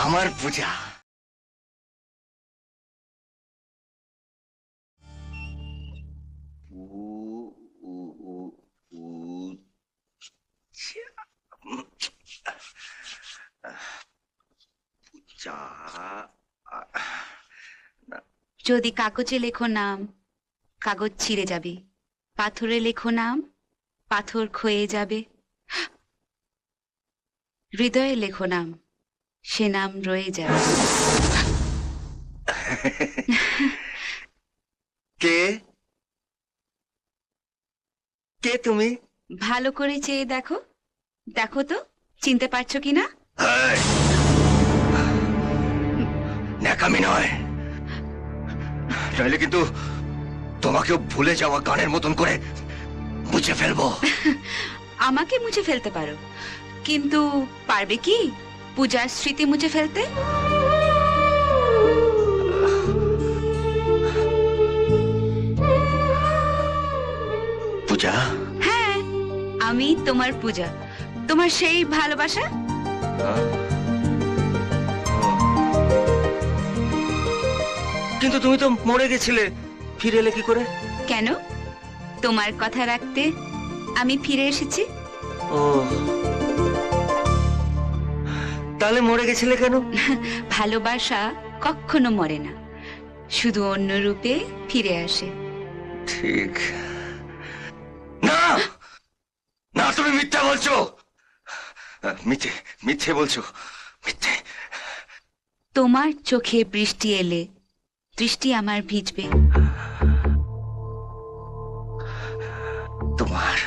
আমার পূজা। যদি কাগজে লেখো নাম, কাগজ ছিঁড়ে যাবে। পাথরে লেখো নাম, পাথর ক্ষয়ে যাবে। হৃদয়ে লেখো নাম, সে নাম রয়ে যাবে। কে কে তুমি? ভালো করে চেয়ে দেখো, দেখো তো চিনতে পারছো কিনা। ন্যাকামি নয়, নইলে কিন্তু তোমাকেও ভুলে যাওয়া গানের মতন করে মুছে ফেলবো। আমাকে মুছে ফেলতে পারো, কিন্তু পারবে কি পূজার স্মৃতি মুছে ফেলতে? পূজা? হ্যাঁ, আমি তোমার পূজা, তোমার সেই ভালোবাসা। কিন্তু তুমি তো মরে গেছিলে, ফিরে এলে কি করে? কেন? তোমার কথা রাখতে আমি ফিরে এসেছি। ও, তাহলে মরে গেছিলে কেন? ভালোবাসা কখনো মরে না, শুধু অন্য রূপে ফিরে আসে। ঠিক না? না, তুমি মিথ্যা বলছো, মিথ্যে মিথ্যে বলছো, মিথ্যে। তোমার চোখে বৃষ্টি এলে দৃষ্টি আমার ভিজবে। তোমার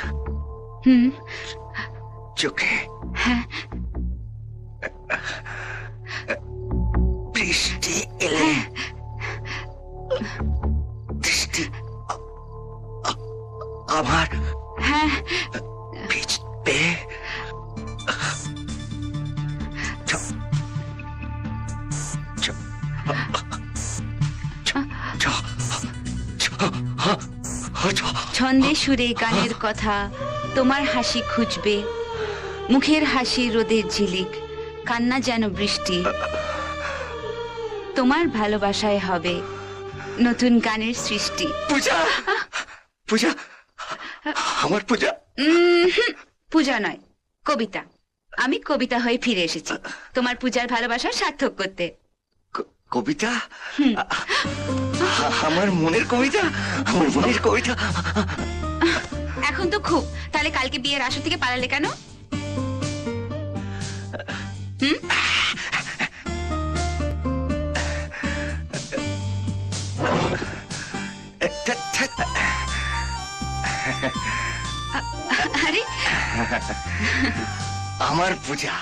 চোখে? হ্যাঁ, বৃষ্টি এলে দৃষ্টি আমার হ্যাঁ, ভিজবে। ছন্দে সুরে গানের কথা, তোমার হাসি খুঁজবে, মুখের হাসি রোদের ঝিলিক, কান্না যেন বৃষ্টি। তোমার ভালোবাসায় হবে নতুন গানের সৃষ্টি। পূজা, পূজা, আমার পূজা। পূজা নয়, কবিতা। আমি কবিতা হয়ে ফিরে এসেছি তোমার পূজার ভালোবাসা সার্থক করতে। কবিতা? আমার মনের কবিতা, আমার মনের কবিতা। এখন তো খুব, তাহলে কালকে বিয়ের আসর থেকে পালালে কেন? আরে আমার পূজা।